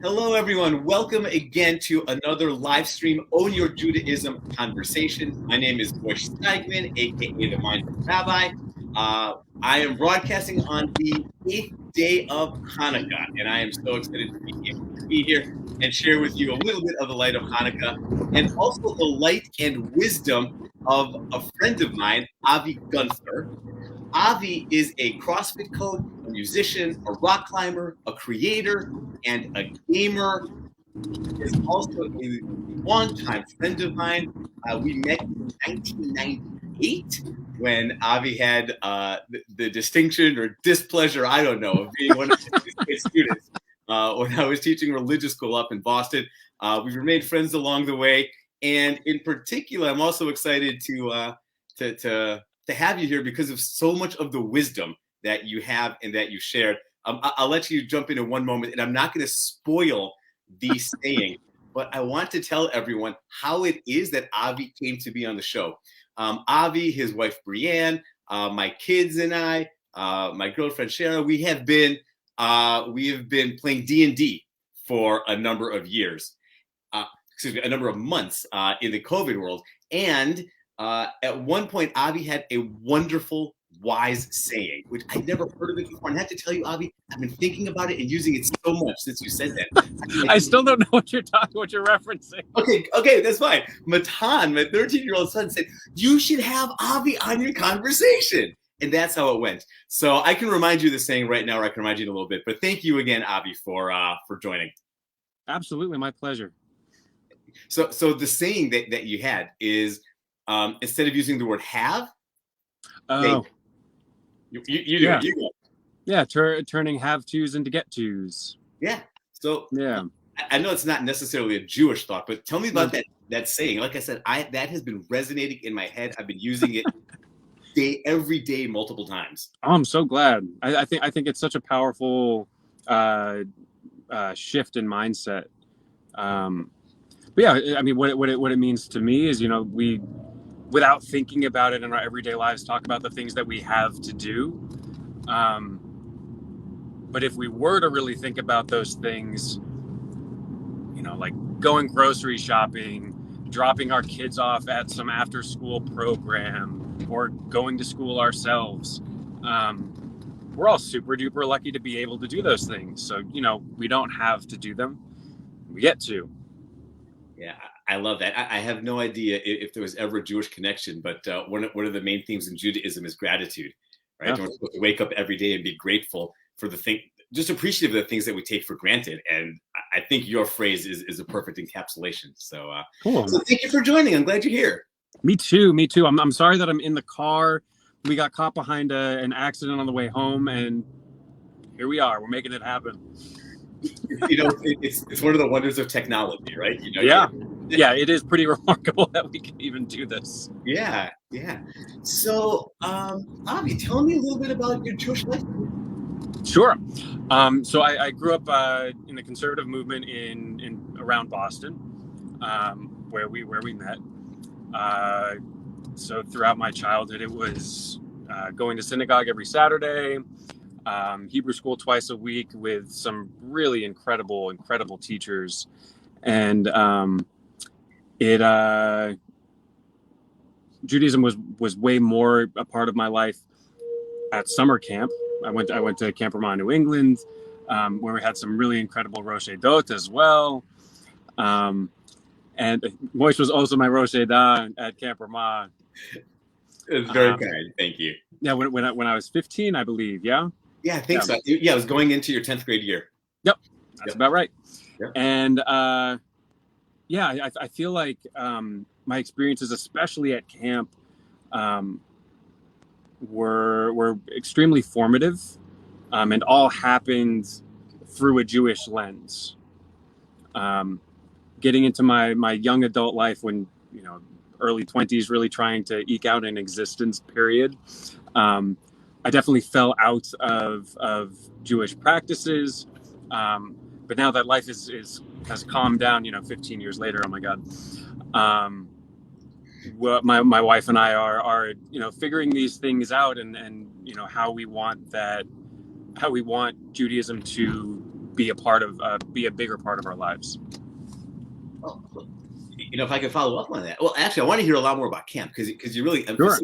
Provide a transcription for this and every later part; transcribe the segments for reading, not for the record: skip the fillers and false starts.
Hello, everyone. Welcome again to another live stream, Own Your Judaism Conversation. My name is Bush Steigman, aka the Mindful Rabbi. I am broadcasting on the 8th day of Hanukkah, and I am so excited to be able to be here and share with you a little bit of the light of Hanukkah and also the light and wisdom of a friend of mine, Avi Gunther. Avi is a CrossFit coach, a musician, a rock climber, a creator, and a gamer. He is also a longtime friend of mine. We met in 1998 when Avi had the distinction or displeasure, I don't know, of being one of his students when I was teaching religious school up in Boston. We've remained friends along the way. And in particular, I'm also excited to have you here because of so much of the wisdom that you have and that you shared. I'll let you jump in one moment, and I'm not going to spoil the saying, but I want to tell everyone how it is that Avi came to be on the show. Avi, his wife Brianne, my kids and I, my girlfriend Shara, we have been playing D&D for a number of years, a number of months in the COVID world, and at one point, Avi had a wonderful, wise saying, which I'd never heard of it before. And I have to tell you, Avi, I've been thinking about it and using it so much since you said that. I still don't know what you're referencing. Okay, that's fine. Matan, my 13-year-old son, said, you should have Avi on your conversation. And that's how it went. So I can remind you the saying right now, or I can remind you in a little bit. But thank you again, Avi, for joining. Absolutely, my pleasure. So the saying that you had is, instead of using the word have, you do it. Yeah, turning have-tos into get-tos. Yeah. So yeah, I know it's not necessarily a Jewish thought, but tell me about that saying. Like I said, that has been resonating in my head. I've been using it every day, multiple times. Oh, I'm so glad. I think it's such a powerful shift in mindset. But yeah, I mean, what it means to me is, we, without thinking about it in our everyday lives, talk about the things that we have to do. But if we were to really think about those things, like going grocery shopping, dropping our kids off at some after-school program, or going to school ourselves, we're all super duper lucky to be able to do those things. So, we don't have to do them. We get to. Yeah, I love that. I have no idea if there was ever a Jewish connection, but one of the main themes in Judaism is gratitude, right? Yeah. We're supposed to wake up every day and be grateful for the thing, just appreciative of the things that we take for granted. And I think your phrase is a perfect encapsulation. So, cool. So thank you for joining. I'm glad you're here. Me too. I'm sorry that I'm in the car. We got caught behind an accident on the way home, and here we are. We're making it happen. It's one of the wonders of technology, right? Yeah, it is pretty remarkable that we can even do this. Yeah. So, Avi, tell me a little bit about your Jewish life. Sure. So I grew up in the conservative movement in around Boston, where we met. So throughout my childhood, it was going to synagogue every Saturday. Hebrew school twice a week with some really incredible teachers. And Judaism was way more a part of my life at summer camp. I went to Camp Ramah, New England, where we had some really incredible Rosh Hashanah as well. And Moish was also my Rosh Hashanah at Camp Ramah. It's very kind. Thank you. Yeah, when I was 15, I believe. Yeah. Yeah, I think so. Yeah, I was going into your 10th grade year. Yep, that's about right. Yep. And I feel like my experiences, especially at camp, were extremely formative, and all happened through a Jewish lens. Getting into my young adult life, when early 20s, really trying to eke out an existence period. I definitely fell out of Jewish practices, but now that life has calmed down, 15 years later, oh my God, my wife and I are figuring these things out, and how we want Judaism to be a bigger part of our lives. Well, if I could follow up on that. Well, actually, I want to hear a lot more about camp because you really emphasize,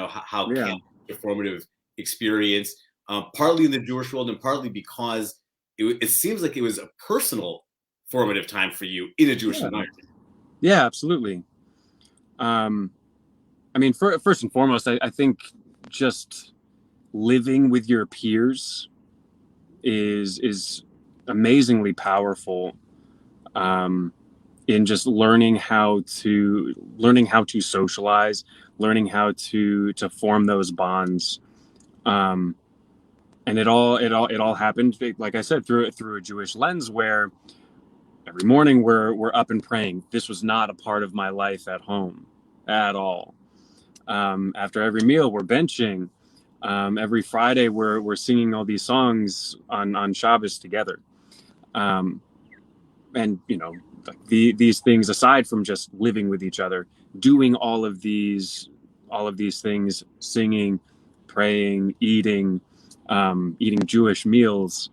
how camp is a formative experience, partly in the Jewish world and partly because it seems like it was a personal formative time for you in a Jewish environment. Yeah, absolutely. First and foremost, I think just living with your peers is amazingly powerful. In just learning how to socialize, learning how to form those bonds, and it all happened, like I said, through a Jewish lens, where every morning we're up and praying. This was not a part of my life at home at all. After every meal, we're benching. Every Friday, we're singing all these songs on Shabbos together. And like these things, aside from just living with each other, doing all of these things, singing, praying, eating Jewish meals,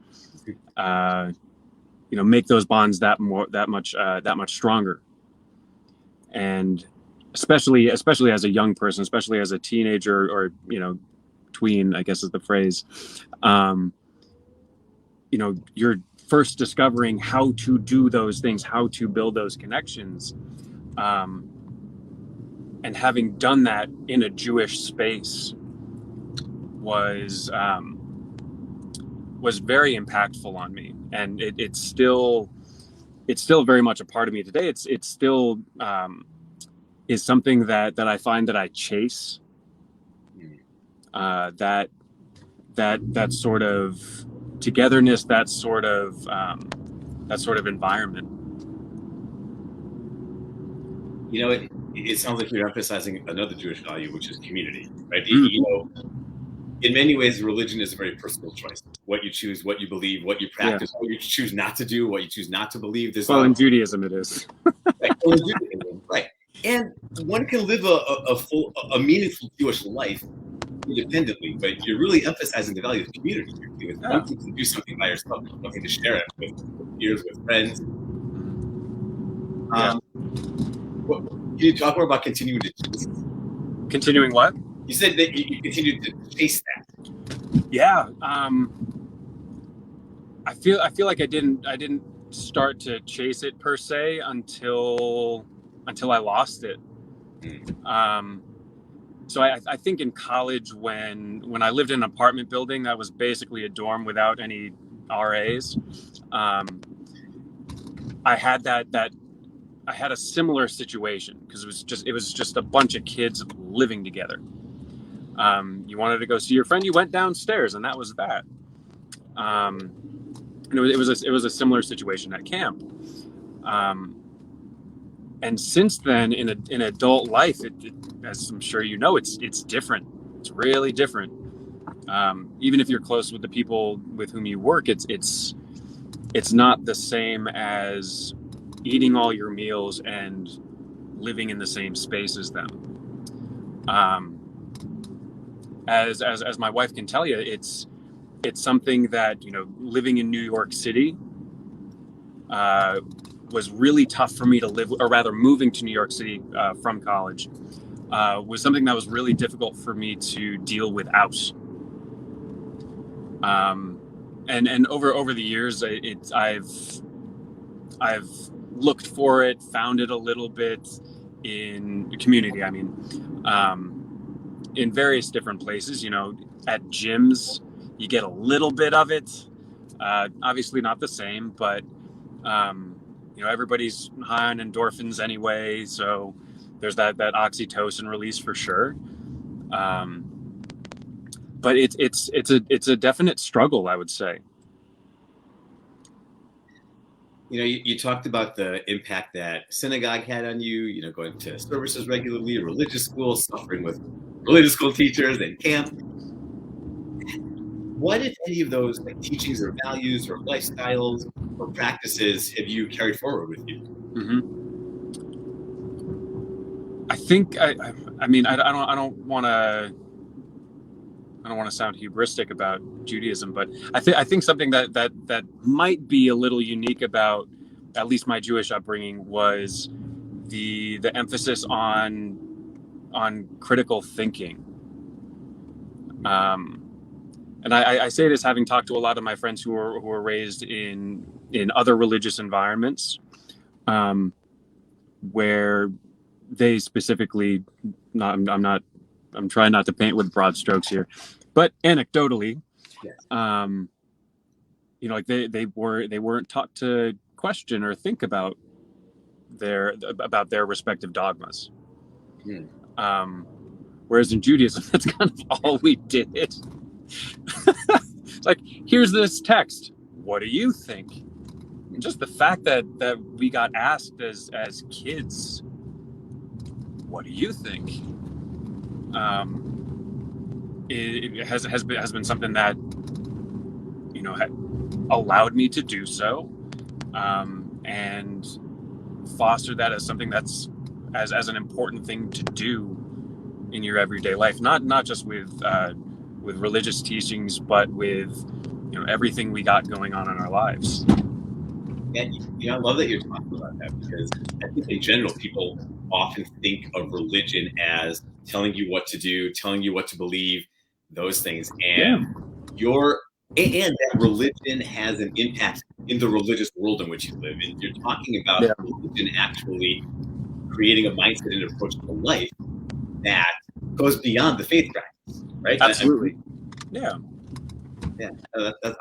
make those bonds that much stronger. And especially as a young person, especially as a teenager or tween, I guess is the phrase, you're first discovering how to do those things, how to build those connections, and having done that in a Jewish space was very impactful on me, and it's still very much a part of me today. It's still is something that I find that I chase, that sort of togetherness, that sort of environment. It sounds like you're emphasizing another Jewish value, which is community, right? In many ways, religion is a very personal choice. What you choose, what you believe, what you practice, what you choose not to do, what you choose not to believe. In Judaism, it is. Right. Well, in Judaism, right. And one can live a meaningful Jewish life independently, but you're really emphasizing the value of community. It's one thing to do something by yourself, it's one thing to share it with peers, with friends. Can you talk more about continuing to chase? Continuing what? You said that you continued to chase that. Yeah. I feel like I didn't start to chase it per se until I lost it. So I think in college, when I lived in an apartment building that was basically a dorm without any RAs, I had I had a similar situation, because it was just a bunch of kids living together. You wanted to go see your friend, you went downstairs, and that was that. And it was a similar situation at camp. And since then, in adult life, as I'm sure you know, it's different. It's really different. Even if you're close with the people with whom you work, it's not the same as eating all your meals and living in the same space as them. As my wife can tell you, it's something that, living in New York City was really tough for me to live, or rather moving to New York City from college was something that was really difficult for me to deal without. And over the years, I've looked for it, found it a little bit in the community. I mean, in various different places, at gyms, you get a little bit of it. Obviously not the same, but everybody's high on endorphins anyway, so there's that oxytocin release for sure. But it's a definite struggle, I would say. You talked about the impact that synagogue had on you, going to services regularly, religious school, suffering with religious school teachers and camp. What, if any of those teachings or values or lifestyles or practices have you carried forward with you? I think I don't want to I don't want to sound hubristic about Judaism, but I think something that might be a little unique about at least my Jewish upbringing was the emphasis on critical thinking. And I say this having talked to a lot of my friends who were raised in other religious environments, where they specifically, I'm trying not to paint with broad strokes here, but anecdotally, Yes. Like they weren't taught to question or think about their respective dogmas. Whereas in Judaism, that's kind of all we did. It's like, here's this text. What do you think? And just the fact that we got asked as kids, what do you think? It has been something that allowed me to do so, and foster that as something that's as an important thing to do in your everyday life, not just with religious teachings, but with everything we got going on in our lives. Yeah, I love that you're talking about that, because I think in general people often think of religion as telling you what to do, telling you what to believe, those things, and and that religion has an impact in the religious world in which you live. And you're talking about religion actually creating a mindset and approach to life that goes beyond the faith practice, right? Absolutely. Yeah,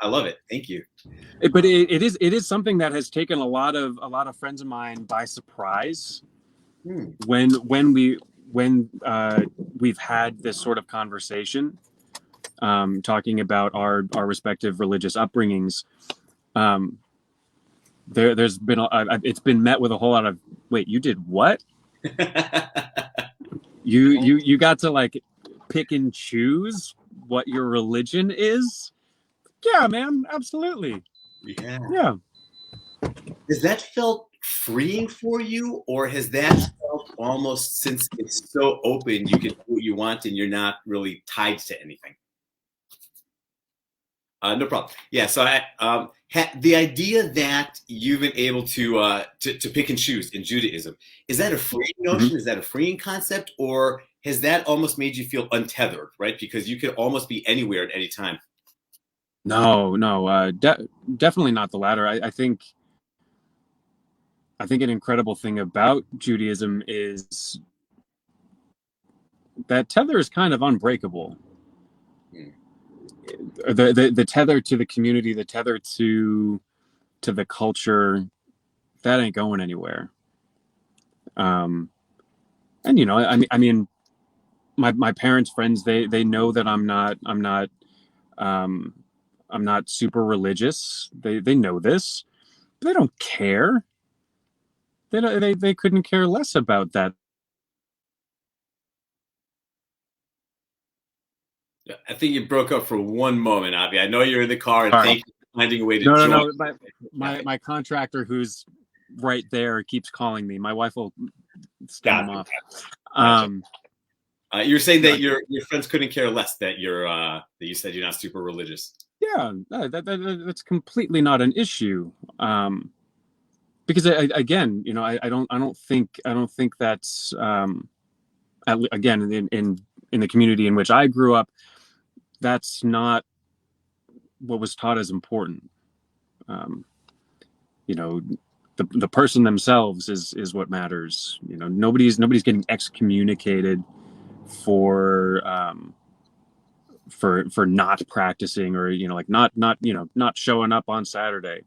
I love it. Thank you. But it is something that has taken a lot of friends of mine by surprise when we've had this sort of conversation, talking about our respective religious upbringings. There's been it's been met with a whole lot of, wait, you did what? you got to like pick and choose what your religion is? Yeah, man, absolutely. Yeah. Has that felt freeing for you, or has that felt almost, since it's so open, you can do what you want and you're not really tied to anything? No problem. Yeah. So the idea that you've been able to pick and choose in Judaism, is that a freeing notion? Mm-hmm. Is that a freeing concept, or has that almost made you feel untethered, right? Because you could almost be anywhere at any time. No, definitely not the latter. I think an incredible thing about Judaism is that tether is kind of unbreakable. The tether to the community, the tether to the culture, that ain't going anywhere. And I mean, my parents' friends, they know that I'm not super religious. They know this, but they don't care. They couldn't care less about that. I think you broke up for one moment, Avi. I know you're in the car, and thank you for finding a way to join. No. My contractor, who's right there, keeps calling me. My wife will stand him off. You're saying that your friends couldn't care less that that you said you're not super religious. Yeah, that's completely not an issue. Because again, I don't think that's again in the community in which I grew up, that's not what was taught as important. The person themselves is what matters. Nobody's getting excommunicated for not practicing, or not showing up on Saturday.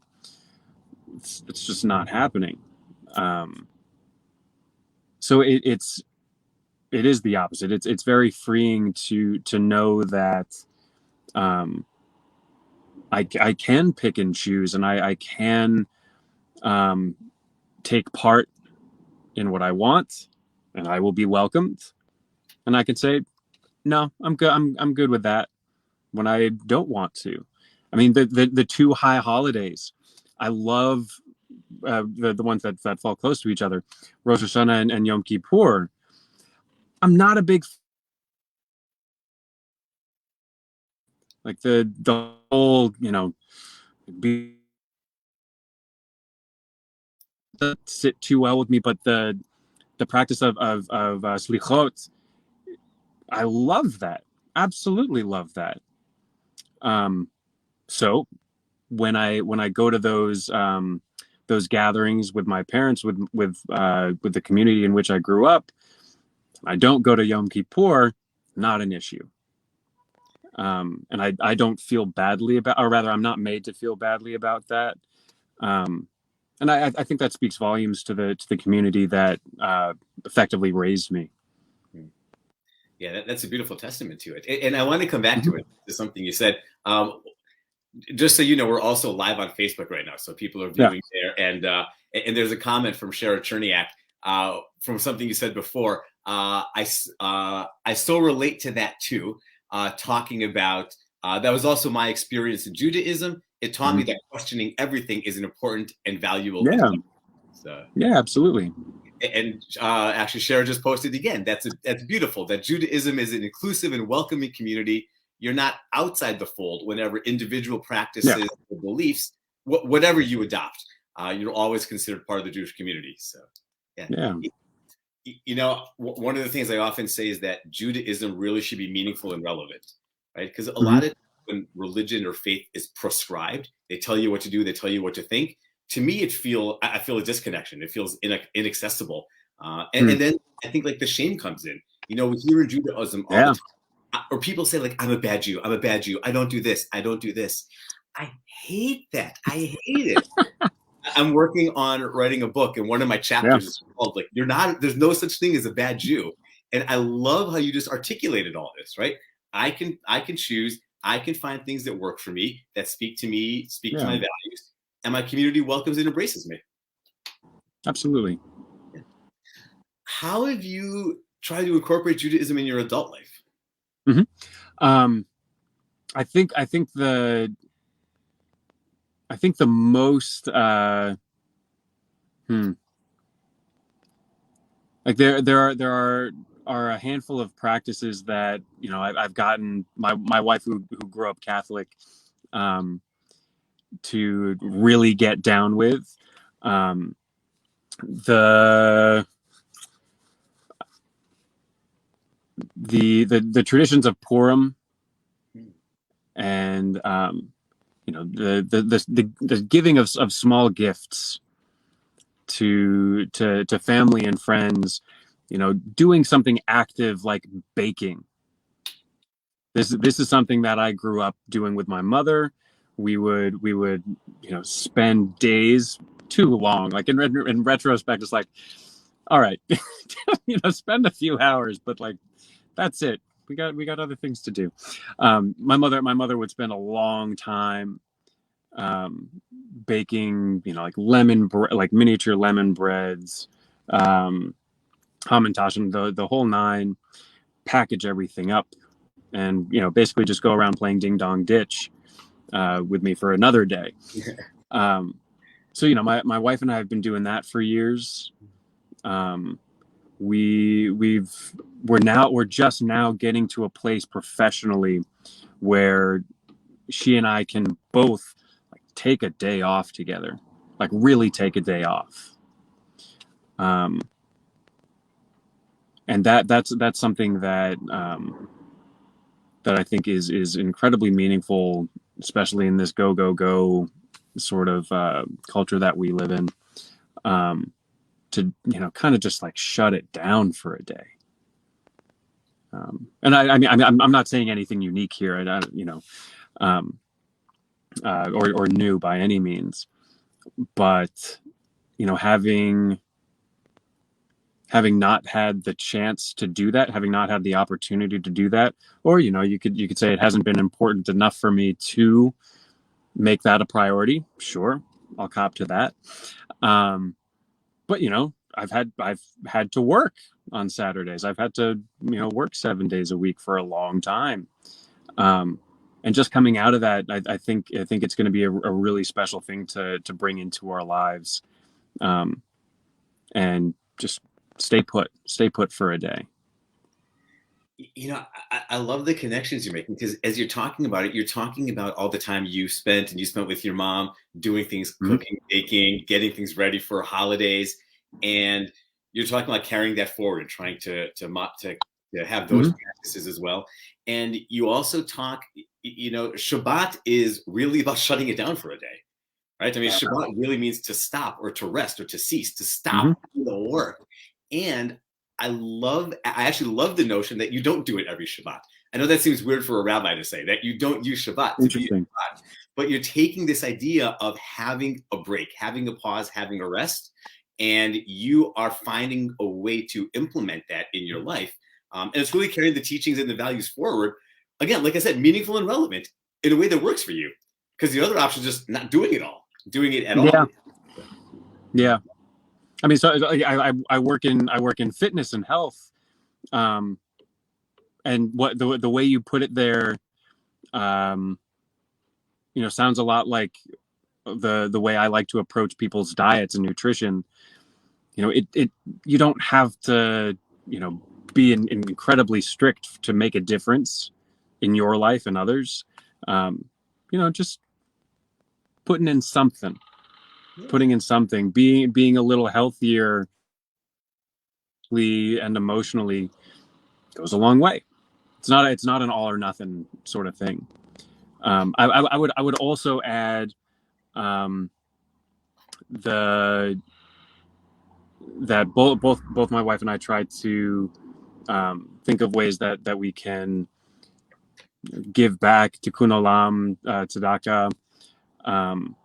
It's just not happening. So it is the opposite. It's very freeing to know that I can pick and choose, and I can take part in what I want, and I will be welcomed. And I can say, no, I'm good. I'm good with that when I don't want to. I mean, the two high holidays, I love the ones that fall close to each other, Rosh Hashanah and Yom Kippur. I'm not a big Like the whole, you know, be doesn't sit too well with me, but the practice of slichot, I love that. Absolutely love that. So when I go to those gatherings with my parents, with the community in which I grew up, I don't go to Yom Kippur, not an issue. And I don't feel badly about, or rather, I'm not made to feel badly about that. And I think that speaks volumes to the community that effectively raised me. Yeah, that's a beautiful testament to it. And I want to come back Mm-hmm. to it, to something you said. Just so you know, we're also live on Facebook right now, so people are Yeah. viewing there. And there's a comment from Shara Cherniak from something you said before. I so relate to that too. Talking about that was also my experience in Judaism. It taught me Mm-hmm. that questioning everything is an important and valuable Yeah. endeavor. So, Yeah, absolutely. and actually, Shara just posted again. That's beautiful. That Judaism is an inclusive and welcoming community. You're not outside the fold whenever individual Yeah. practices or beliefs, whatever you adopt, you're always considered part of the Jewish community. So, yeah. Yeah. You know, one of the things I often say is that Judaism really should be meaningful and relevant, right? Because a Mm-hmm. lot of when religion or faith is prescribed, they tell you what to do, they tell you what to think. To me, I feel a disconnection. It feels inaccessible, and then I think like the shame comes in. You know, we hear in Judaism all the Yeah. time or people say like I'm a bad Jew, I'm a bad Jew, I don't do this, I don't do this. I hate that. I hate it. I'm working on writing a book, and one of my Yeah. chapters is called like there's no such thing as a bad Jew. And I love how you just articulated all this, right? I can choose, I can find things that work for me, that speak to me, speak to my Yeah. values, and my community welcomes and embraces me. Absolutely. How have you tried to incorporate Judaism in your adult life? Mm-hmm. Um, I think the most hmm, like there are a handful of practices that, you know, I've gotten my wife who grew up Catholic um, to really get down with. Um, the the traditions of Purim and you know the giving of small gifts to family and friends, you know, doing something active like baking. This is something that I grew up doing with my mother. We would you know, spend days too long. Like in retrospect, it's like, all right, you know, spend a few hours, but like that's it. We got other things to do. My mother would spend a long time um, baking, you know, like like miniature lemon breads, um, hamantaschen, the whole nine. Package everything up, and, you know, basically just go around playing ding dong ditch with me for another day. Um, so, you know, my wife and I have been doing that for years. Um, we're just now getting to a place professionally where she and I can both like take a day off together, like really take a day off. Um, and that's something that I think is incredibly meaningful, especially in this go go go sort of culture that we live in. Um, to, you know, kind of just like shut it down for a day. And I mean, I'm not saying anything unique here, you know, um, or new by any means, but, you know, having not had the chance to do that, having not had the opportunity to do that, or, you know, you could say it hasn't been important enough for me to make that a priority. Sure, I'll cop to that. But, you know, I've had to work on Saturdays. I've had to, you know, work 7 days a week for a long time. Um, and just coming out of that, I think it's going to be a really special thing to bring into our lives, um, and just stay put for a day. You know, I love the connections you're making, because as you're talking about it, you're talking about all the time you spent with your mom doing things, Mhm. cooking, baking, getting things ready for holidays, and you're talking about carrying that forward and trying to have those Mhm. practices as well. And you also talk, Shabbat is really about shutting it down for a day, right? I mean, Shabbat really means to stop or to rest or to cease, to stop Mhm. the work. And I actually love the notion that you don't do it every Shabbat. I know that seems weird for a rabbi to say that you don't use Shabbat to be a Interesting. Shabbat, but you're taking this idea of having a break, having a pause, having a rest, and you are finding a way to implement that in your life. And it's really carrying the teachings and the values forward. Again, like I said, meaningful and relevant in a way that works for you. Because the other option is just not doing it all, doing it at all. Yeah. Yeah. I mean, so I work in fitness and health, um, and what the way you put it there, um, sounds a lot like the way I like to approach people's diets and nutrition. It you don't have to you know be incredibly strict to make a difference in your life and others. Just putting in something, being a little healthier and emotionally goes a long way. It's not an all or nothing sort of thing. I would also add um, the that both my wife and I try to think of ways that we can give back to kunolam, tzedakah, um,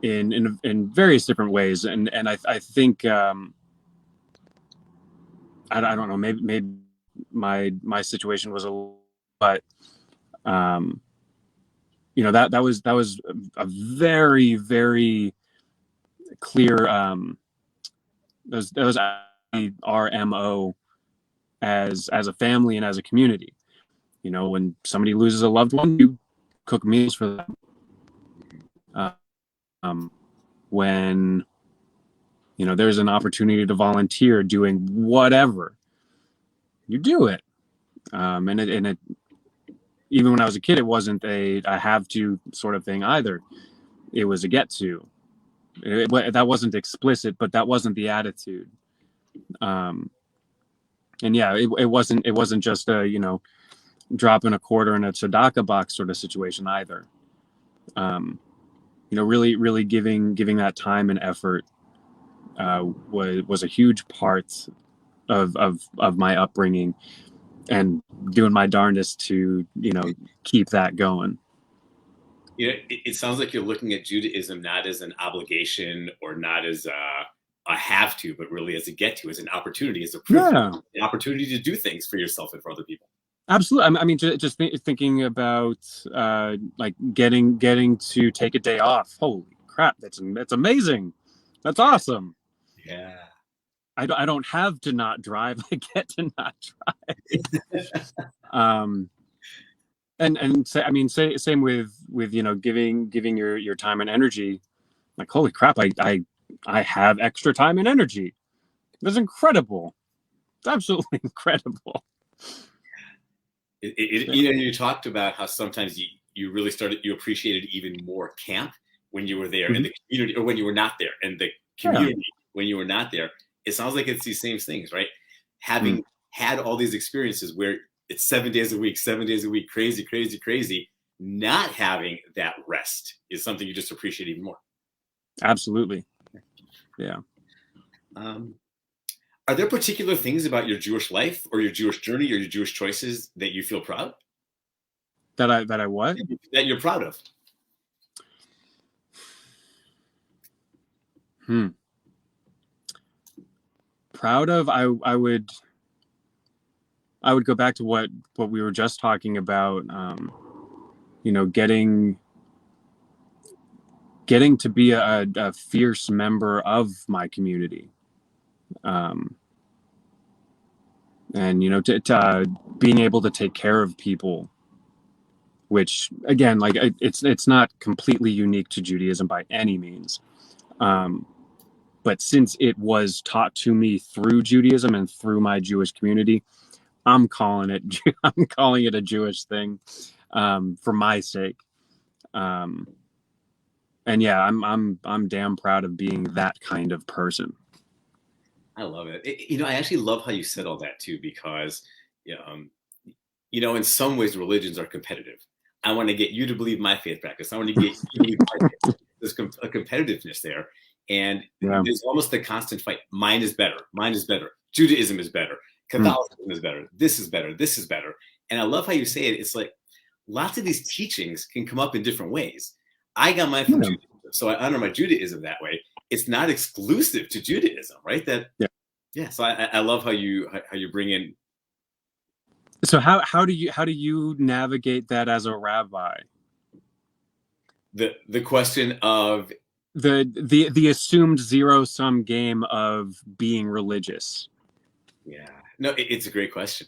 in various different ways, and I think I don't know, maybe my situation was but um, that was a very very clear, that was our MO as a family and as a community. When somebody loses a loved one, you cook meals for them. Uh, um, when there's an opportunity to volunteer doing whatever, you do it. And it even when I was a kid, it wasn't a I have to sort of thing either. It was a get to. That wasn't explicit, but that wasn't the attitude. Um, and yeah, it wasn't just a dropping a quarter in a tzedakah box sort of situation either. Really giving that time and effort was a huge part of my upbringing, and doing my darndest to keep that going. It sounds like you're looking at Judaism not as an obligation or not as a have to, but really as a get to, as an opportunity, as a privilege, Yeah, an opportunity to do things for yourself and for other people. absolutely. I mean, just thinking about like getting to take a day off. Holy crap, that's amazing. That's awesome. Yeah. I don't have to not drive. I get to not drive. Um, and say, I mean, same with giving your time and energy. Like, holy crap, I have extra time and energy. That's incredible. It's absolutely incredible. You talked about how sometimes you really you appreciated even more camp when you were there, and Mhm. the community, or when you were not there, and the Yeah. community when you were not there. It sounds like it's these same things, right? Mm. Having had all these experiences where it's 7 days a week, crazy, crazy, crazy, not having that rest is something you just appreciate even more. Absolutely. Yeah. Um, are there particular things about your Jewish life or your Jewish journey or your Jewish choices that you feel proud, That I what? that you're proud of? Hmm. Proud of? I would go back to what we were just talking about. Getting to be a fierce member of my community. Um, and being able to take care of people, which again, like, it's not completely unique to Judaism by any means. Um, but since it was taught to me through Judaism and through my Jewish community, I'm calling it I'm calling it a Jewish thing, for my sake. And yeah, I'm damn proud of being that kind of person. I love it. I actually love how you said all that too, because, um, in some ways religions are competitive. I want to get you to believe my faith practice. I want to get you to believe my faith. There's a competitiveness there, and Yeah. there's almost a constant fight. Mine is better. Mine is better. Judaism is better. Mm. Catholicism is better. This is better. This is better. And I love how you say it. It's like lots of these teachings can come up in different ways. I got mine from Yeah. Judaism, so I honor my Judaism that way. It's not exclusive to Judaism, right? Yeah. So I love how you bring in So how do you navigate that as a rabbi? the question of The assumed zero-sum game of being religious. yeah. No, it's a great question.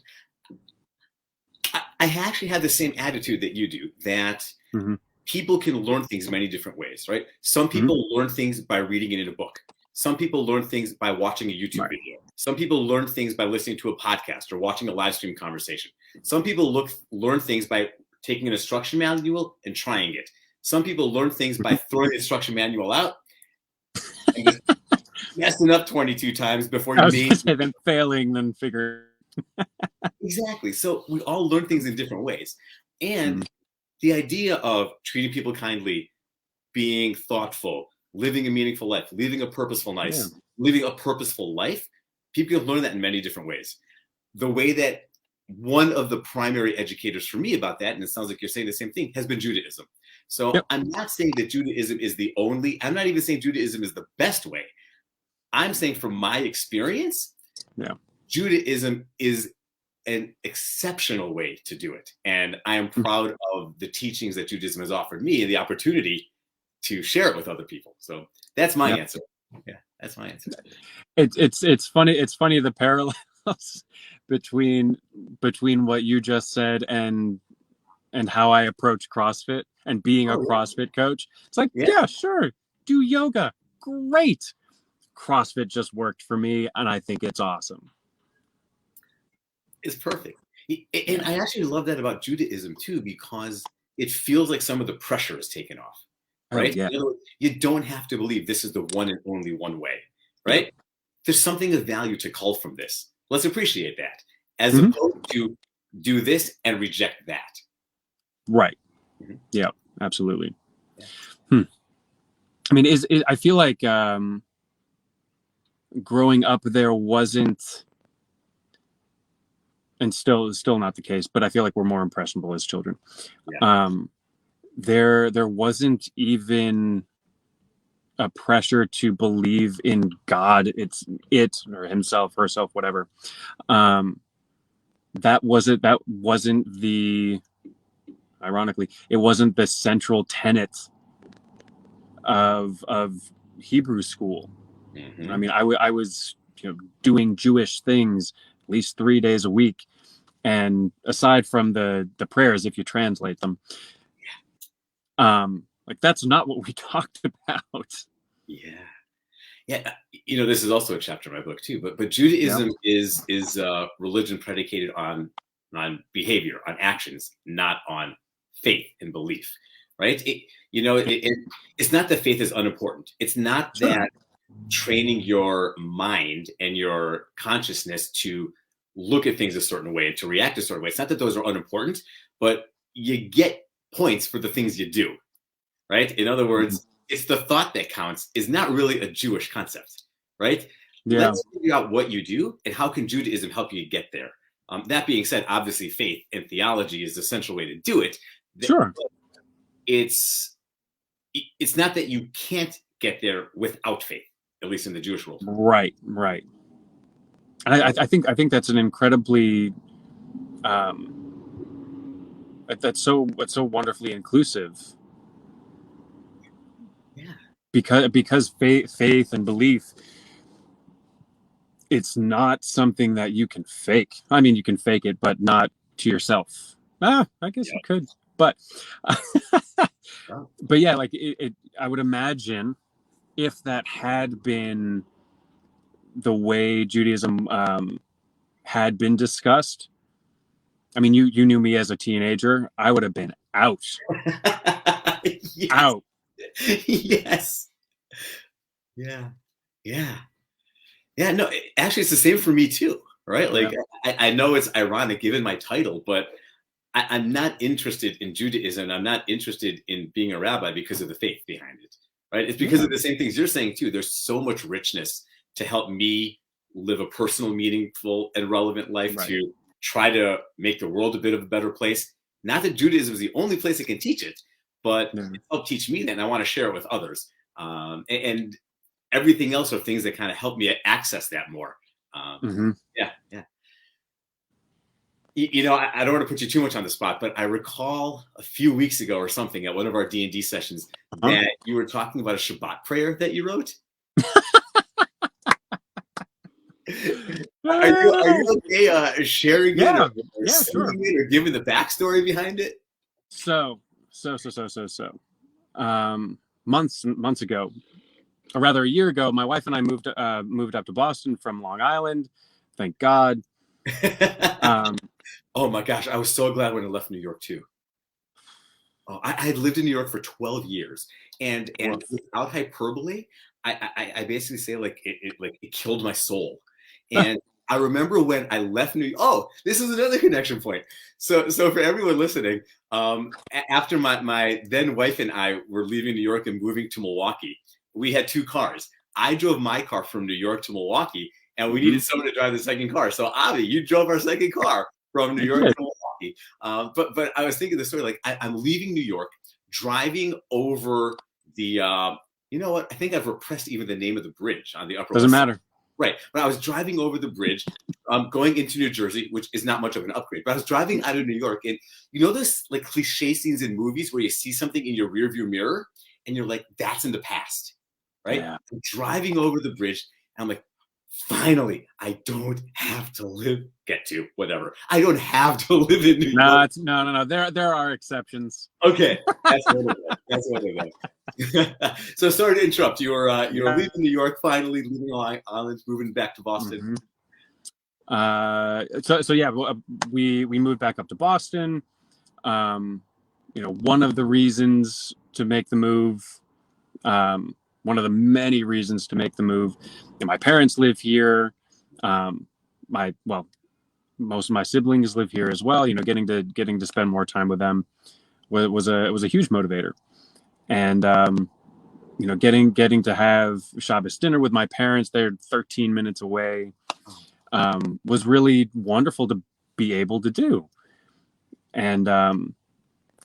I actually have the same attitude that you do, that Mm-hmm. people can learn things many different ways, right? Some people learn things by reading it in a book. Some people learn things by watching a YouTube video. Some people learn things by listening to a podcast or watching a live stream conversation. Some people learn things by taking an instruction manual and trying it. Some people learn things by throwing the instruction manual out and just messing up 22 times before I you was name gonna say, then failing, then figure. exactly. So we all learn things in different ways. And the idea of treating people kindly, being thoughtful, living a meaningful life, living a purposeful life, people can learn that in many different ways. The way that one of the primary educators for me about that, and it sounds like you're saying the same thing, has been Judaism. So Yep. I'm not saying that Judaism is the only, I'm not even saying Judaism is the best way. I'm saying from my experience, Yeah. Judaism is an exceptional way to do it. And I am proud of the teachings that Judaism has offered me and the opportunity to share it with other people. So that's my answer. Yeah, that's my answer. It's funny. It's funny the parallels between what you just said and how I approach CrossFit and being a CrossFit coach. It's like, yeah, sure, do yoga, great. CrossFit just worked for me, and I think it's awesome. It's perfect. And I actually love that about Judaism too, because it feels like some of the pressure is taken off, right? Yeah. You don't have to believe this is the one and only one way, right? Yep. There's something of value to cull from this. Let's appreciate that, as opposed to do this and reject that. Right. Yeah, absolutely. Yeah. I mean, I feel like growing up there wasn't, and still not the case, but I feel like we're more impressionable as children. Yeah. There wasn't even a pressure to believe in God. It's it or himself, herself, whatever. That wasn't the, ironically, it wasn't the central tenet of Hebrew school. I mean, I was doing Jewish things at least 3 days a week, and aside from the prayers, if you translate them, like that's not what we talked about. Yeah. This is also a chapter in my book too. But Judaism is religion predicated on behavior, on actions, not on faith and belief, right? It's not that faith is unimportant. It's not that training your mind and your consciousness to look at things a certain way and to react a certain way. It's not that those are unimportant, but you get points for the things you do, right? In other words, it's the thought that counts is not really a Jewish concept, right? Yeah. Let's figure out what you do and how can Judaism help you get there. That being said, obviously faith and theology is the central way to do it. Sure. It's not that you can't get there without faith, at least in the Jewish world. Right. And I think that's an incredibly that's so wonderfully inclusive. Yeah. Because faith and belief, it's not something that you can fake. I mean, you can fake it, but not to yourself. I guess you could, but but yeah, like I would imagine if that had been the way Judaism had been discussed, I mean, you knew me as a teenager. I would have been out. Yes. Out. Yes. Yeah. Yeah. Yeah. No, actually, it's the same for me too, right? Like, I know it's ironic given my title, but I'm not interested in Judaism. I'm not interested in being a rabbi because of the faith behind it, right? It's because of the same things you're saying too. There's so much richness to help me live a personal, meaningful, and relevant life, to try to make the world a bit of a better place. Not that Judaism is the only place that can teach it, but it helped teach me that, and I want to share it with others. And everything else are things that kind of help me access that more. Yeah. You know, I don't want to put you too much on the spot, but I recall a few weeks ago or something at one of our D&D sessions that you were talking about a Shabbat prayer that you wrote. Are you okay sharing it or singing it or giving the backstory behind it? So, months ago, or rather a year ago, my wife and I moved up to Boston from Long Island. Thank God. Oh my gosh, I was so glad when I left New York too. Oh, I had lived in New York for 12 years, and without hyperbole, I basically say like it killed my soul. And I remember when I left New York. Oh, this is another connection point. So for everyone listening, after my then wife and I were leaving New York and moving to Milwaukee, we had two cars. I drove my car from New York to Milwaukee, and we needed someone to drive the second car. So Avi, you drove our second car from New York to Milwaukee. But I was thinking the story, like I'm leaving New York, driving over the, you know what? I think I've repressed even the name of the bridge on the Upper West Side. Doesn't matter. Right. But I was driving over the bridge, going into New Jersey, which is not much of an upgrade. But I was driving out of New York, and you know this like cliche scenes in movies where you see something in your rearview mirror, and you're like, that's in the past, right? Yeah. I'm driving over the bridge, and I'm like, finally, I don't have to I don't have to live in New York. No. There are exceptions. Okay, that's one of them. So sorry to interrupt. You're leaving New York, finally leaving Long Island, moving back to Boston. So yeah, we moved back up to Boston. You know, one of the reasons to make the move, one of the many reasons to make the move. And my parents live here. Most of my siblings live here as well. You know, getting to spend more time with them was a huge motivator. And you know, getting to have Shabbos dinner with my parents, they're 13 minutes away, was really wonderful to be able to do. And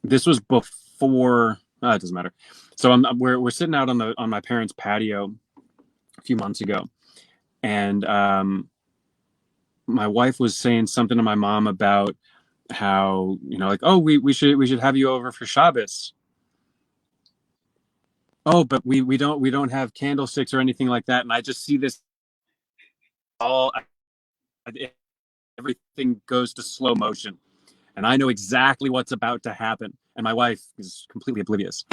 this was before. It doesn't matter. So we're sitting out on my parents' patio a few months ago, and my wife was saying something to my mom about how, you know, like, oh, we should have you over for Shabbos. Oh, but we don't have candlesticks or anything like that. And I just see this everything goes to slow motion, and I know exactly what's about to happen. And my wife is completely oblivious.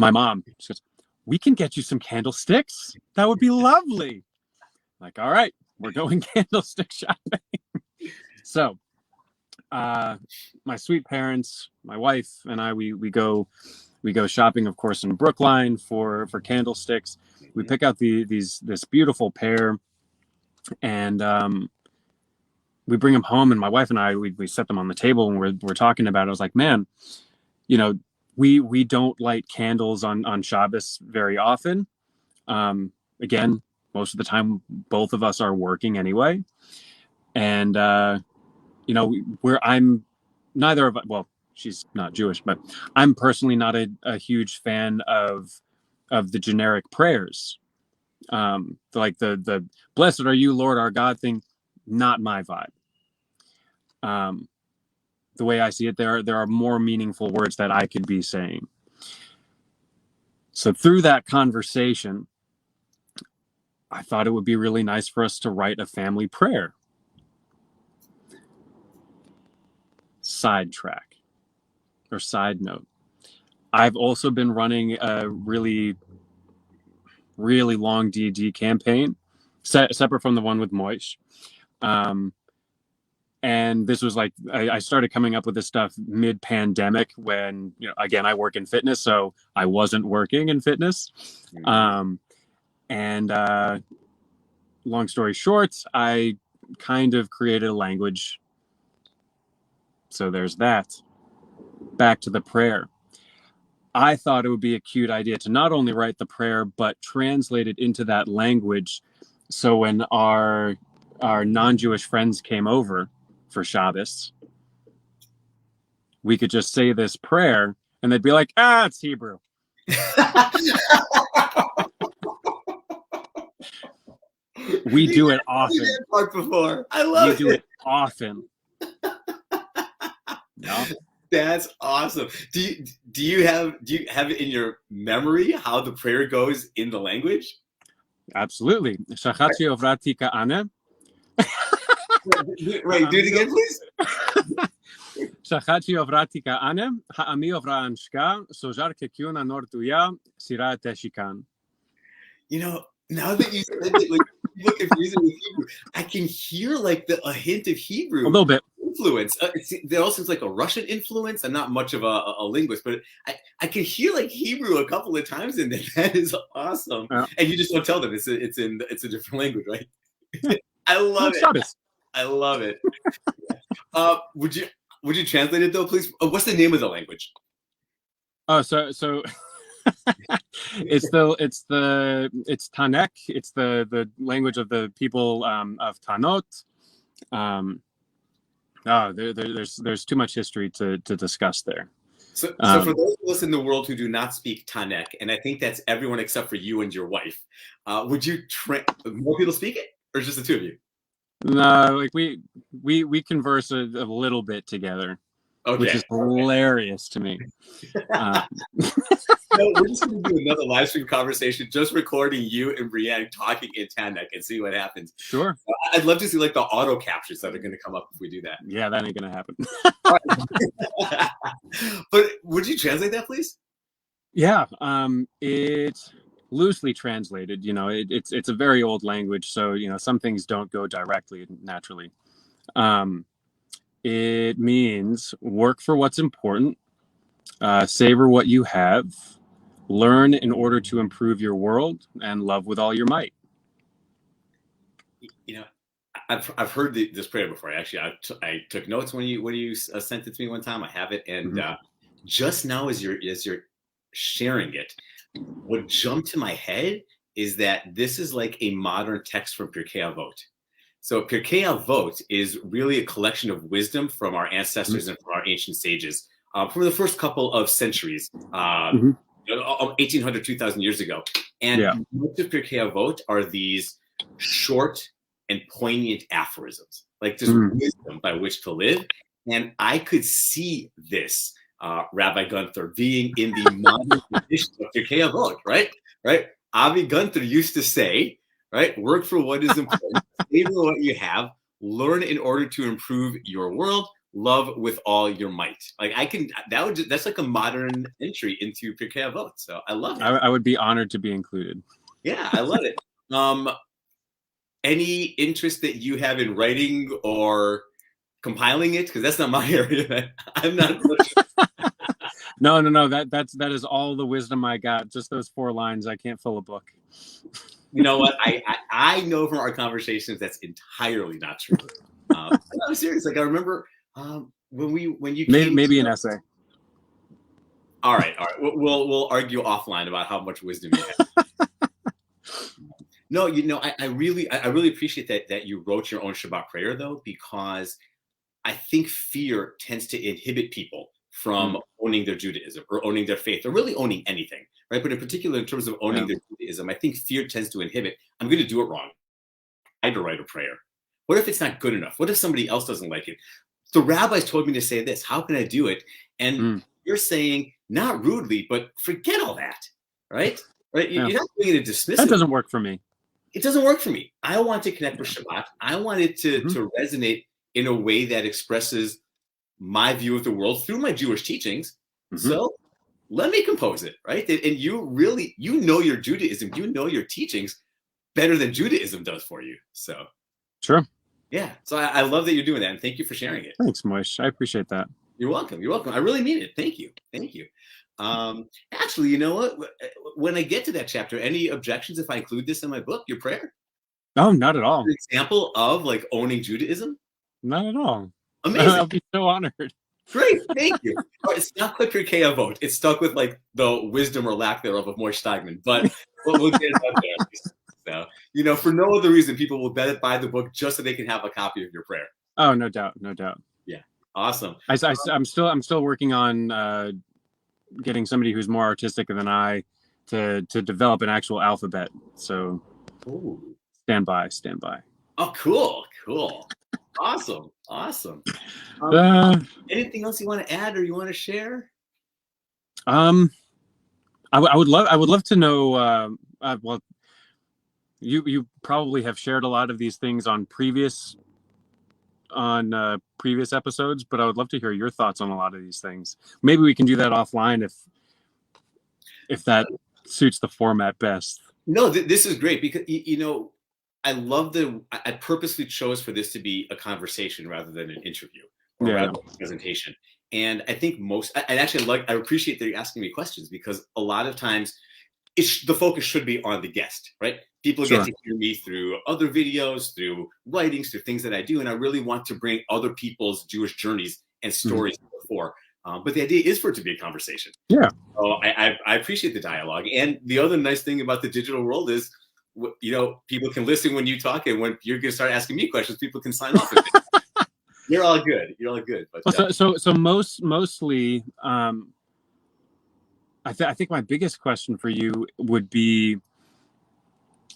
My mom, she goes, we can get you some candlesticks. That would be lovely. I'm like, all right, we're going candlestick shopping. So my sweet parents, my wife and I, we go shopping, of course, in Brookline for candlesticks. We pick out this beautiful pair, and we bring them home. And my wife and I, we set them on the table, and we're talking about it. I was like, man, you know, we don't light candles on Shabbos very often. Again, most of the time, both of us are working anyway, and you know, I'm neither of, well, she's not Jewish, but I'm personally not a huge fan of the generic prayers. Like the blessed are you, Lord our God thing, not my vibe. The way I see it, there are more meaningful words that I could be saying. So through that conversation, I thought it would be really nice for us to write a family prayer. Sidetrack or side note. I've also been running a really, really long D&D campaign, separate from the one with Moish. And this was like, I started coming up with this stuff mid-pandemic when, again, I work in fitness, so I wasn't working in fitness. And long story short, I kind of created a language. So there's that. Back to the prayer. I thought it would be a cute idea to not only write the prayer, but translate it into that language. So when our non-Jewish friends came over for Shabbos, we could just say this prayer and they'd be like, it's Hebrew. We do it often. That part before. I love it. We do it often. No? That's awesome. Do you have it in your memory how the prayer goes in the language? Absolutely. Shachachi ovrati ka'ane. Wait, do it again, please. Shachachi ovrati ka'ane, ha'ami ovra anshka, sojar kekyuna nortuya, sira teshikan. Now that you said it, like people confuse it with Hebrew, I can hear like a hint of Hebrew. A little bit. Influence. There also seems like a Russian influence. I'm not much of a linguist, but I can hear like Hebrew a couple of times in there. That is awesome. Yeah. And you just don't tell them it's a different language, right? I love it. Shabbos. I love it. Would you translate it though, please? What's the name of the language? Oh, so it's Tanek. It's the language of the people of Tanot. There's too much history to discuss there. So for those of us in the world who do not speak Tanek, and I think that's everyone except for you and your wife, would you more people speak it, or just the two of you? No, like we converse a little bit together, which is hilarious to me. We're just going to do another live stream conversation, just recording you and Brienne talking in Tanek and see what happens. Sure. I'd love to see like the auto captions that are going to come up if we do that. Yeah, that ain't going to happen. But would you translate that, please? Yeah, it's loosely translated. It's a very old language, so some things don't go directly naturally. It means work for what's important, savor what you have, learn in order to improve your world, and love with all your might. I've heard this prayer before. Actually, I took notes when you sent it to me one time. I have it, and just now as you're sharing it, what jumped to my head is that this is like a modern text from Pirkei Avot. So Pirkei Avot is really a collection of wisdom from our ancestors and from our ancient sages from the first couple of centuries, 1800, 2000 years ago. And most of Pirkei Avot are these short and poignant aphorisms, like just wisdom by which to live. And I could see this, Rabbi Gunther, being in the modern tradition of Pirkei Avot, right? Avi Gunter used to say, right, work for what is important, savor what you have, learn in order to improve your world, love with all your might. Like that's like a modern entry into Pirkei Avot. So I love it. I would be honored to be included. Yeah, I love it. Any interest that you have in writing or compiling it? Because that's not my area. I'm not. No. That is all the wisdom I got. Just those 4 lines. I can't fill a book. You know what? I know from our conversations that's entirely not true. I'm serious. Like I remember when you came maybe an essay. All right. We'll argue offline about how much wisdom you have. No, I really appreciate that you wrote your own Shabbat prayer though, because I think fear tends to inhibit people from owning their Judaism or owning their faith or really owning anything, right? But in particular, in terms of owning their Judaism, I think fear tends to inhibit. I'm going to do it wrong. I had to write a prayer. What if it's not good enough? What if somebody else doesn't like it? The rabbis told me to say this. How can I do it? And you're saying, not rudely, but forget all that, right? You're not doing it to dismiss it. That doesn't work for me. It doesn't work for me. I want to connect with Shabbat. I want it to resonate in a way that expresses my view of the world through my Jewish teachings. So let me compose it, right? And you know your Judaism, you know your teachings better than Judaism does for you. So sure. Yeah. So I love that you're doing that, and thank you for sharing it. Thanks, Moish. I appreciate that. You're welcome. You're welcome. I really mean it. Thank you. Thank you. Actually, you know what? When I get to that chapter, any objections if I include this in my book, your prayer? Oh, not at all. An example of like owning Judaism? Not at all. Amazing. I'll be so honored. Great. Thank you. It's not Clip Your KO vote. It's stuck with like the wisdom or lack thereof of Moish Steigman, but we'll get it out there. So, you know, for no other reason, people will buy the book just so they can have a copy of your prayer. Oh, no doubt. No doubt. Yeah. Awesome. I'm still working on getting somebody who's more artistic than I to develop an actual alphabet. So stand by. Oh, cool. Awesome. Anything else you want to add or you want to share? I would love to know. Well, you probably have shared a lot of these things on previous episodes, but I would love to hear your thoughts on a lot of these things. Maybe we can do that offline if that suits the format best. No, this is great because you know I purposely chose for this to be a conversation rather than an interview or rather than a presentation. And I think I appreciate that you're asking me questions because a lot of times the focus should be on the guest, right? People get to hear me through other videos, through writings, through things that I do. And I really want to bring other people's Jewish journeys and stories before. But the idea is for it to be a conversation. Yeah. So I appreciate the dialogue. And the other nice thing about the digital world is, you know, people can listen when you talk, and when you're going to start asking me questions, people can sign off. You're all good. But, so mostly, I think my biggest question for you would be,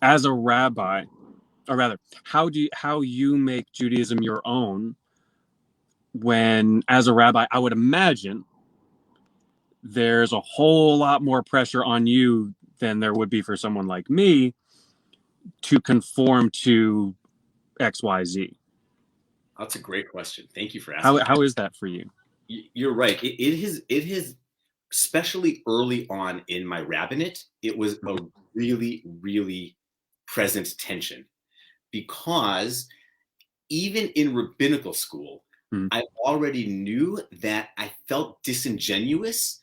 as a rabbi, or rather, how you make Judaism your own? When, as a rabbi, I would imagine there's a whole lot more pressure on you than there would be for someone like me to conform to XYZ. That's a great question. Thank you for asking. How is that for you? You're right. It has, especially early on in my rabbinate, it was a really, really present tension, because even in rabbinical school, I already knew that I felt disingenuous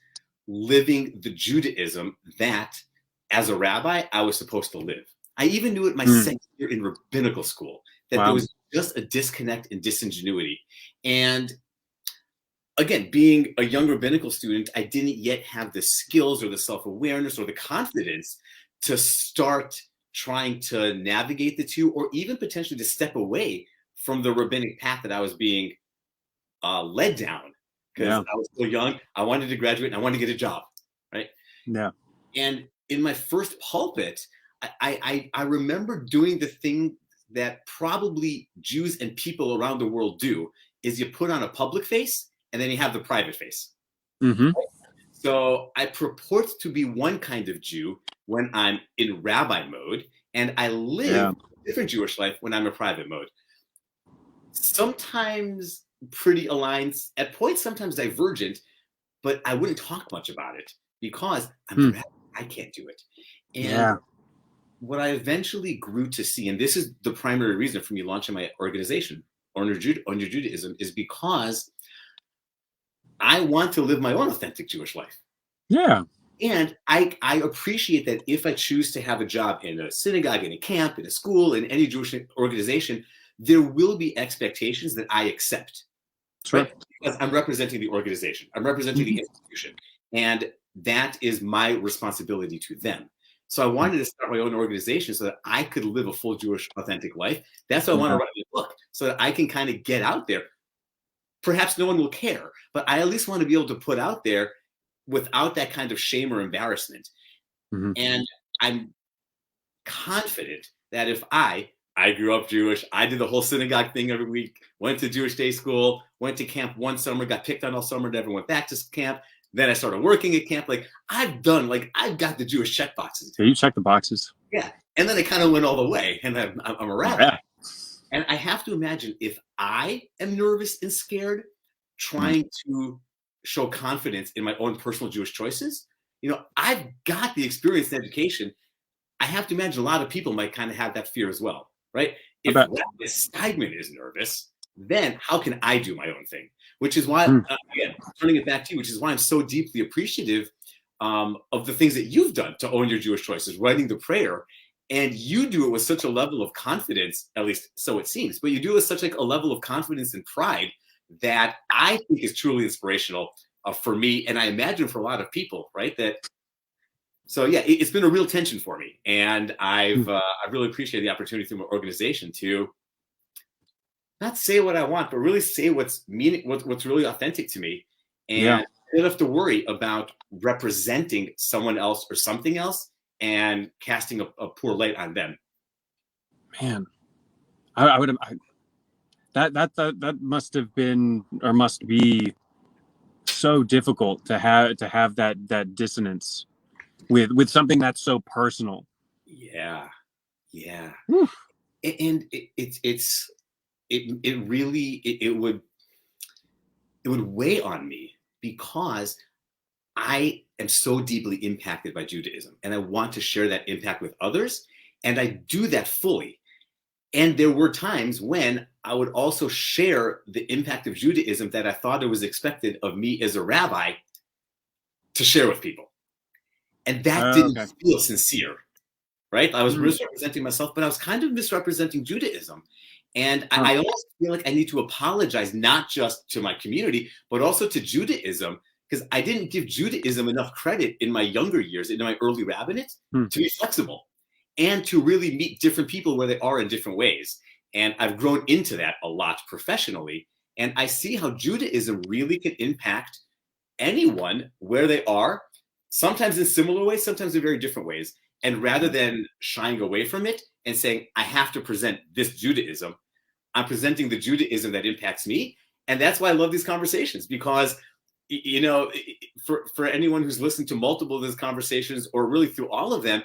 living the Judaism that, as a rabbi, I was supposed to live. I even knew it my second year in rabbinical school, that there was just a disconnect and disingenuity. And again, being a young rabbinical student, I didn't yet have the skills or the self-awareness or the confidence to start trying to navigate the two, or even potentially to step away from the rabbinic path that I was being led down, because I was so young. I wanted to graduate and I wanted to get a job, right? Yeah. And in my first pulpit, I remember doing the thing that probably Jews and people around the world do, is you put on a public face and then you have the private face. Mm-hmm. So I purport to be one kind of Jew when I'm in rabbi mode, and I live a different Jewish life when I'm in private mode. Sometimes pretty aligned, at points sometimes divergent, but I wouldn't talk much about it because I'm rabbi. I can't do it. And what I eventually grew to see, and this is the primary reason for me launching my organization, On Your Judaism, is because I want to live my own authentic Jewish life. Yeah. And I appreciate that if I choose to have a job in a synagogue, in a camp, in a school, in any Jewish organization, there will be expectations that I accept. Sure. Right? Because I'm representing the organization. I'm representing the institution. And that is my responsibility to them. So I wanted to start my own organization so that I could live a full Jewish authentic life. That's why I want to write a book, so that I can kind of get out there. Perhaps no one will care, but I at least want to be able to put out there without that kind of shame or embarrassment. And I'm confident that if I grew up Jewish, I did the whole synagogue thing every week, went to Jewish day school, went to camp one summer, got picked on all summer, never went back to camp. Then I started working at camp. Like I've got the Jewish check boxes. So you check the boxes. Yeah. And then I kind of went all the way, and I'm a rabbi. Yeah. And I have to imagine, if I am nervous and scared, trying to show confidence in my own personal Jewish choices, you know, I've got the experience and education. I have to imagine a lot of people might kind of have that fear as well, right? if Rabbi Steigman is nervous, then how can I do my own thing? Which is why, again, turning it back to you, which is why I'm so deeply appreciative of the things that you've done to own your Jewish choices, writing the prayer. And you do it with such a level of confidence, at least so it seems, but you do it with such like a level of confidence and pride that I think is truly inspirational for me. And I imagine for a lot of people, right? So yeah, it's been a real tension for me. And I really appreciate the opportunity through my organization to not say what I want, but really say what's really authentic to me. And I don't have to worry about representing someone else or something else and casting a poor light on them. Man, I would have that must have been or must be so difficult to have that dissonance with something that's so personal. Yeah. Whew. And it would weigh on me because I am so deeply impacted by Judaism, and I want to share that impact with others, and I do that fully. And there were times when I would also share the impact of Judaism that I thought it was expected of me as a rabbi to share with people. And that didn't feel sincere, right? I was misrepresenting myself, but I was kind of misrepresenting Judaism. And I almost feel like I need to apologize, not just to my community, but also to Judaism, because I didn't give Judaism enough credit in my younger years, in my early rabbinate, to be flexible and to really meet different people where they are in different ways. And I've grown into that a lot professionally. And I see how Judaism really can impact anyone where they are, sometimes in similar ways, sometimes in very different ways. And rather than shying away from it and saying, I have to present this Judaism, I'm presenting the Judaism that impacts me. And that's why I love these conversations, because for anyone who's listened to multiple of these conversations or really through all of them,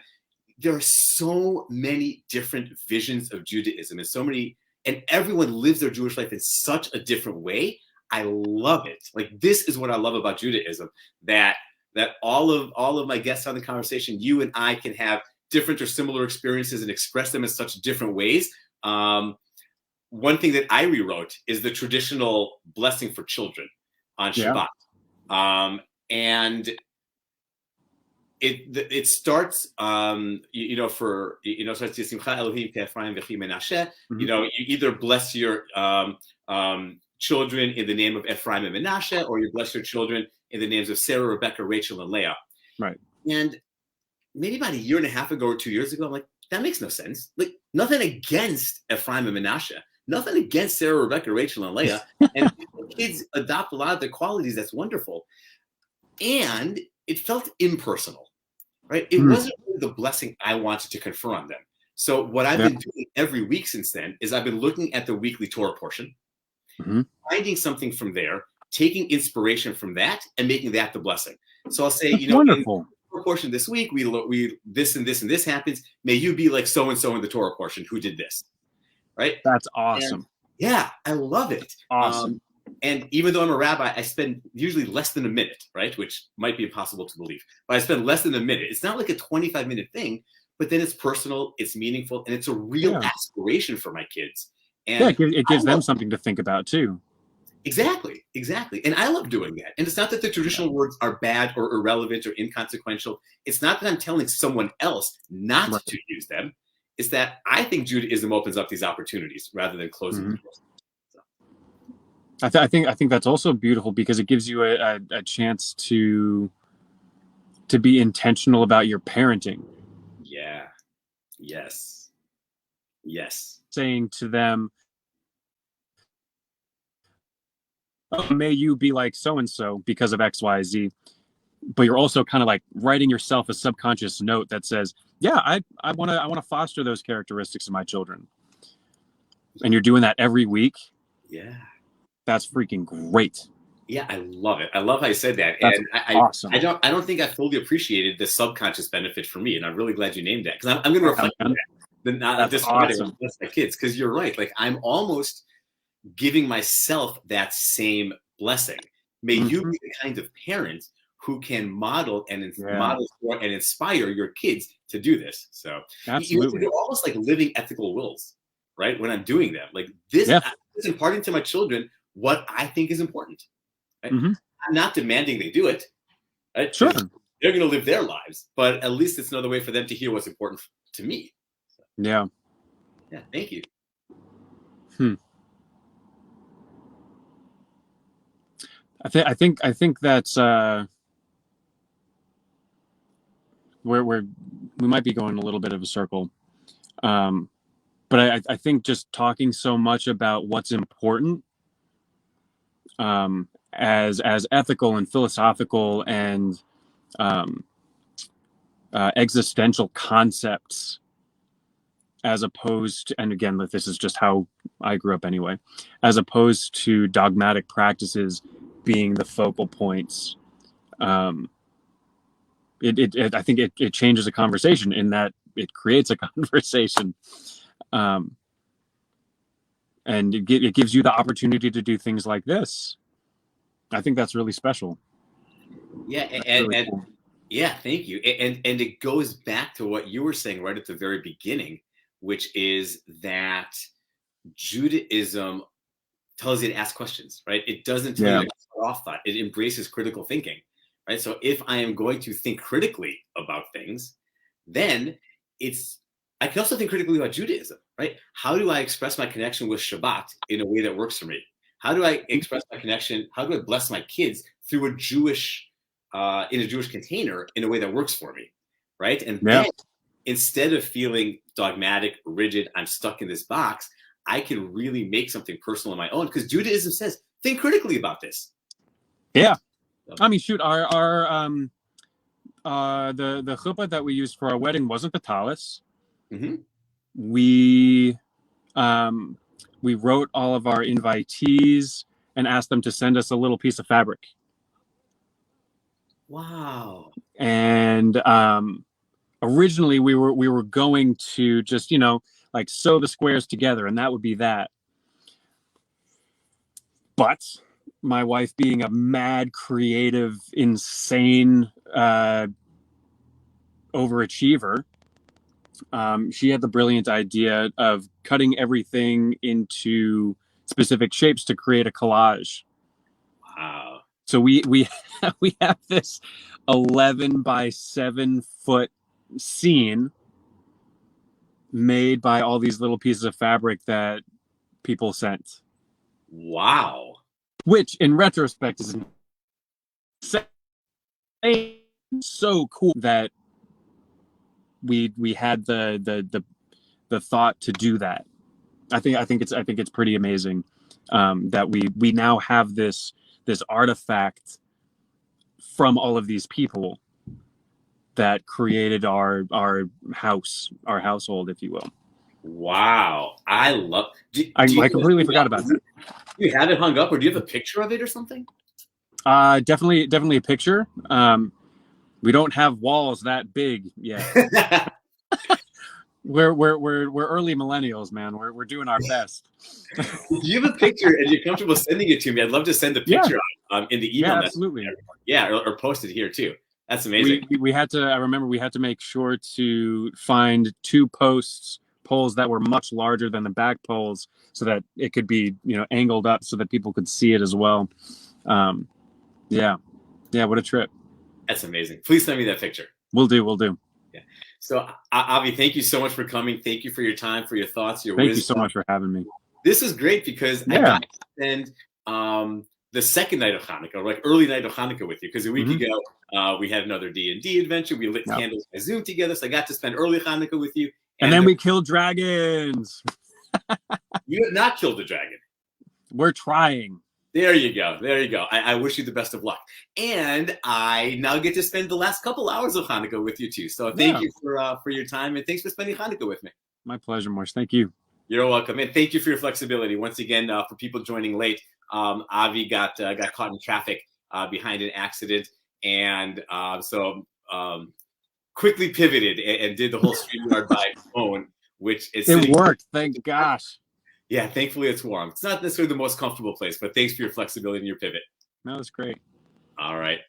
there are so many different visions of Judaism and everyone lives their Jewish life in such a different way. I love it. Like, this is what I love about Judaism, that all of my guests on the conversation, you and I can have different or similar experiences and express them in such different ways. One thing that I rewrote is the traditional blessing for children on Shabbat. And it starts, starts to Simcha Elohim Ephraim V'chi Menashe. You either bless your children in the name of Ephraim and Menashe, or you bless your children in the names of Sarah, Rebecca, Rachel, and Leah. Right. And maybe about a year and a half ago or 2 years ago, I'm like, that makes no sense. Like, nothing against Ephraim and Menashe, nothing against Sarah, Rebecca, Rachel, and Leah. And kids adopt a lot of their qualities. That's wonderful. And it felt impersonal, right? It wasn't really the blessing I wanted to confer on them. So what I've been doing every week since then is I've been looking at the weekly Torah portion, finding something from there, taking inspiration from that, and making that the blessing. So I'll say, wonderful. In the Torah portion this week, we this and this and this happens. May you be like so and so in the Torah portion who did this, right? That's awesome. And I love it. Awesome. And even though I'm a rabbi, I spend usually less than a minute, right? Which might be impossible to believe, but I spend less than a minute. It's not like a 25-minute thing, but then it's personal, it's meaningful, and it's a real aspiration for my kids. And it gives them something to think about too. Exactly. And I love doing that. And it's not that the traditional words are bad or irrelevant or inconsequential. It's not that I'm telling someone else not to use them. It's that I think Judaism opens up these opportunities rather than closing the doors. I think that's also beautiful because it gives you a chance to be intentional about your parenting. Yeah. Yes. Saying to them, oh, may you be like so-and-so because of X, Y, Z. But you're also kind of like writing yourself a subconscious note that says, yeah, I want to foster those characteristics in my children. And you're doing that every week. Yeah. That's freaking great. Yeah, I love it. I love how you said that. That's and awesome. I don't think I fully appreciated the subconscious benefit for me. And I'm really glad you named that, because I'm going to reflect on that. Not this Friday with my kids, because you're right. Like, I'm almost giving myself that same blessing. May you be the kind of parent who can model and inspire your kids to do this. So absolutely, you're almost like living ethical wills. right? When I'm doing them, like this, Yeah. is imparting to my children what I think is important. Right? Mm-hmm. I'm not demanding they do it. Right? Sure. They're going to live their lives, but at least it's another way for them to hear what's important to me. So, Yeah. yeah. Thank you. I think that's where we might be going a little bit of a circle. But I think just talking so much about what's important, as ethical and philosophical and existential concepts, as opposed to, and again, this is just how I grew up anyway, as opposed to dogmatic practices being the focal points. I think it changes a conversation in that it creates a conversation. And it gives you the opportunity to do things like this. I think that's really special. Yeah, Really cool. yeah, thank you. And it goes back to what you were saying right at the very beginning, which is that Judaism tells you to ask questions, right? It doesn't tell you to cut off thought. It embraces critical thinking, right? So if I am going to think critically about things, then I can also think critically about Judaism, right? How do I express my connection with Shabbat in a way that works for me? How do I express my connection? How do I bless my kids through in a Jewish container in a way that works for me, right? And then instead of feeling dogmatic, rigid, I'm stuck in this box, I can really make something personal on my own, because Judaism says, think critically about this. Yeah. I mean, shoot, our the huppah that we used for our wedding wasn't the tallis. Mm-hmm. We wrote all of our invitees and asked them to send us a little piece of fabric. Wow. And originally we were going to just, like sew the squares together, and that would be that. But my wife, being a mad, creative, insane overachiever, she had the brilliant idea of cutting everything into specific shapes to create a collage. Wow. So we we have this 11 by 7 foot scene made by all these little pieces of fabric that people sent. Wow. Which, in retrospect, is so cool that we had the thought to do that. I think it's pretty amazing that we now have this artifact from all of these people that created our household, if you will. Wow. I love. I completely forgot about that. Do you have it hung up, or do you have a picture of it or something? Definitely a picture. We don't have walls that big yet. We're early millennials, man. We're doing our best. If you have a picture and you're comfortable sending it to me, I'd love to send the picture in the email. Yeah, absolutely. Or post it here too. That's amazing. We had to. I remember we had to make sure to find 2 poles that were much larger than the back poles, so that it could be angled up so that people could see it as well. Yeah, what a trip. That's amazing. Please send me that picture. We'll do. Yeah. So Avi, thank you so much for coming. Thank you for your time, for your thoughts, your wisdom. Thank you so much for having me. This is great because I got to spend the second night of Hanukkah, like early night of Hanukkah with you, because a week ago we had another D&D adventure. We lit candles by Zoom together, so I got to spend early Hanukkah with you. And then we killed dragons. You have not killed a dragon. We're trying. There you go. I wish you the best of luck. And I now get to spend the last couple hours of Hanukkah with you too. So thank you for your time, and thanks for spending Hanukkah with me. My pleasure, Morse. Thank you. You're welcome. And thank you for your flexibility. Once again, for people joining late, Avi got caught in traffic behind an accident. And so quickly pivoted and did the whole StreamYard by phone, which is... It worked. Thank gosh. Yeah, thankfully it's warm. It's not necessarily the most comfortable place, but thanks for your flexibility and your pivot. No, that's great. All right.